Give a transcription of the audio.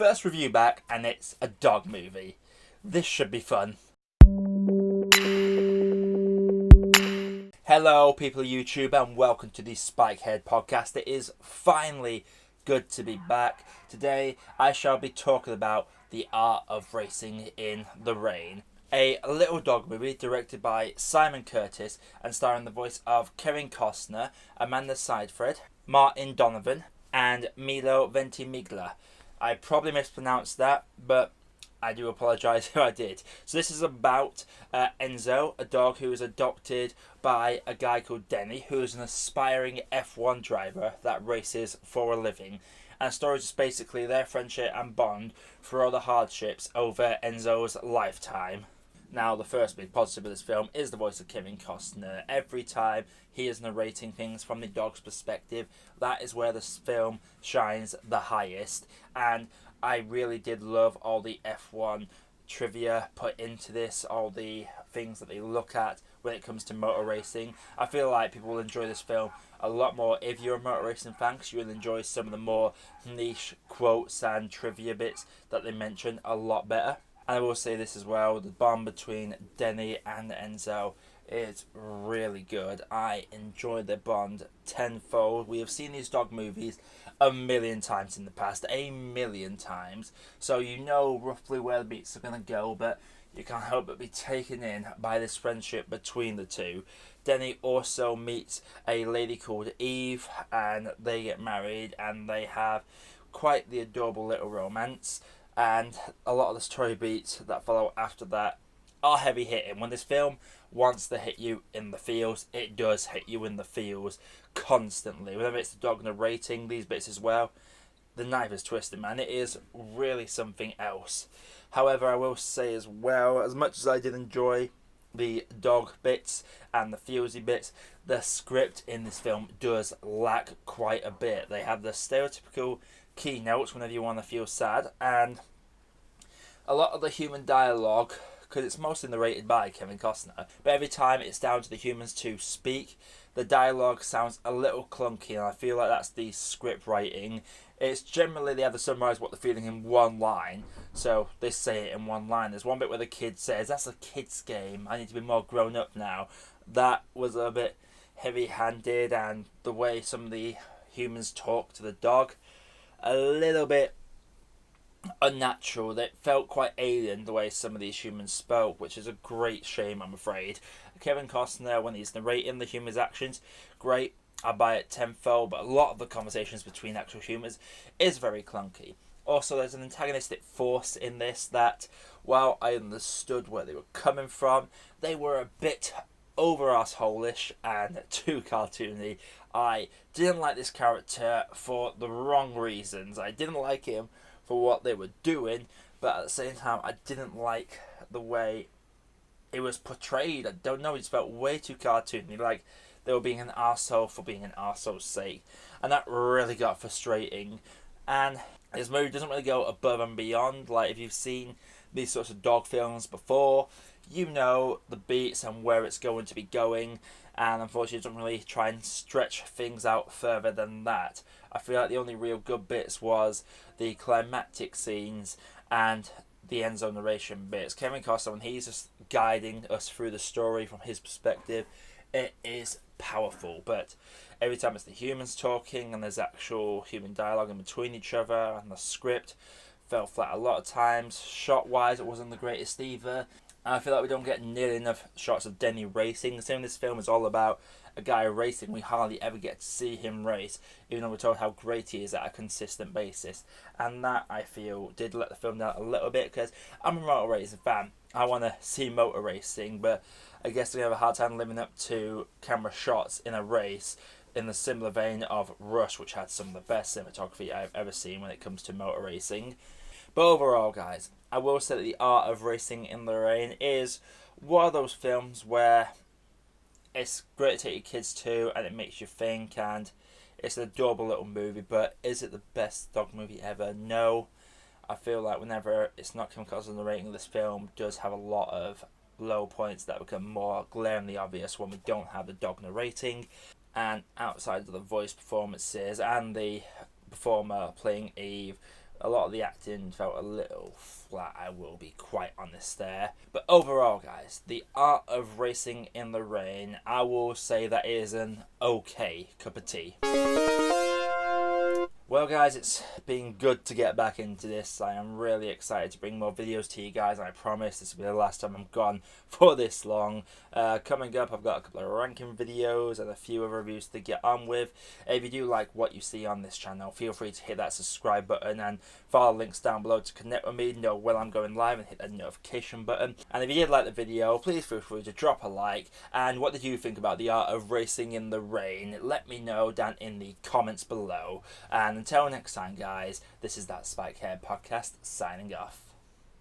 First review back, and it's a dog movie. This should be fun. Hello, people of YouTube, and welcome to the Spikehead podcast. It is finally good to be back. Today, I shall be talking about The Art of Racing in the Rain. A little dog movie directed by Simon Curtis and starring the voice of Kevin Costner, Amanda Seyfried, Martin Donovan, and Milo Ventimiglia. I probably mispronounced that, but I do apologise if I did. So this is about Enzo, a dog who is adopted by a guy called Denny, who is an aspiring F1 driver that races for a living. And the story is just basically their friendship and bond through all the hardships over Enzo's lifetime. Now, the first big positive of this film is the voice of Kevin Costner. Every time he is narrating things from the dog's perspective, that is where this film shines the highest. And I really did love all the F1 trivia put into this, all the things that they look at when it comes to motor racing. I feel like people will enjoy this film a lot more if you're a motor racing fan, because you will enjoy some of the more niche quotes and trivia bits that they mention a lot better. And I will say this as well, the bond between Denny and Enzo is really good. I enjoy their bond tenfold. We have seen these dog movies a million times in the past, a million times. So you know roughly where the beats are going to go, but you can't help but be taken in by this friendship between the two. Denny also meets a lady called Eve, and they get married, and they have quite the adorable little romance. And a lot of the story beats that follow after that are heavy hitting. When this film wants to hit you in the feels, it does hit you in the feels constantly. Whether it's the dog narrating these bits as well, the knife is twisted, man. It is really something else. However, I will say as well, as much as I did enjoy the dog bits and the feelsy bits, the script in this film does lack quite a bit. They have the stereotypical keynotes whenever you want to feel sad, and a lot of the human dialogue, because it's mostly narrated by Kevin Costner, but every time it's down to the humans to speak, the dialogue sounds a little clunky, and I feel like that's the script writing. It's generally they have to summarise what they're feeling in one line, so they say it in one line. There's one bit where the kid says, "That's a kid's game, I need to be more grown up now." That was a bit heavy-handed, and the way some of the humans talk to the dog, a little bit unnatural. That felt quite alien the way some of these humans spoke, which is a great shame, I'm afraid. Kevin Costner, when he's narrating the humans' actions, great, I buy it tenfold, but a lot of the conversations between actual humans is very clunky. Also, there's an antagonistic force in this that, while I understood where they were coming from, they were a bit over-arse-hole-ish and too cartoony. I didn't like this character for the wrong reasons. I didn't like him for what they were doing, but at the same time, I didn't like the way it was portrayed. I don't know, it just felt way too cartoony, like they were being an arsehole for being an arsehole's sake, and that really got frustrating. And this movie doesn't really go above and beyond. Like, if you've seen these sorts of dog films before, you know the beats and where it's going to be going, and unfortunately it doesn't really try and stretch things out further than that. I feel like the only real good bits was the climactic scenes and the Enzo narration bits. Kevin Costner, when he's just guiding us through the story from his perspective, it is powerful. But every time it's the humans talking and there's actual human dialogue in between each other, and the script fell flat a lot of times. Shot wise, it wasn't the greatest either. And I feel like we don't get nearly enough shots of Denny racing. The same in this film is all about a guy racing. We hardly ever get to see him race, even though we're told how great he is at a consistent basis. And that, I feel, did let the film down a little bit, because I'm a motor racing fan. I want to see motor racing, but I guess we have a hard time living up to camera shots in a race in the similar vein of Rush, which had some of the best cinematography I've ever seen when it comes to motor racing. But overall, guys, I will say that The Art of Racing in the Rain is one of those films where it's great to take your kids to, and it makes you think, and it's an adorable little movie. But is it the best dog movie ever? No. I feel like whenever it's not come across in the rating, this film does have a lot of low points that become more glaringly obvious when we don't have the dog narrating. And outside of the voice performances and the performer playing Eve, A lot of the acting felt a little flat, I will be quite honest there. But overall, guys, The Art of Racing in the Rain, I will say that it is an okay cup of tea. Well guys, it's been good to get back into this. I am really excited to bring more videos to you guys. I promise this will be the last time I'm gone for this long. Coming up, I've got a couple of ranking videos and a few other reviews to get on with. If you do like what you see on this channel, feel free to hit that subscribe button and follow links down below to connect with me, know when I'm going live, and hit that notification button. And if you did like the video, please feel free to drop a like. And what did you think about The Art of Racing in the Rain? Let me know down in the comments below. And until next time, guys, this is That Spike Head Podcast signing off.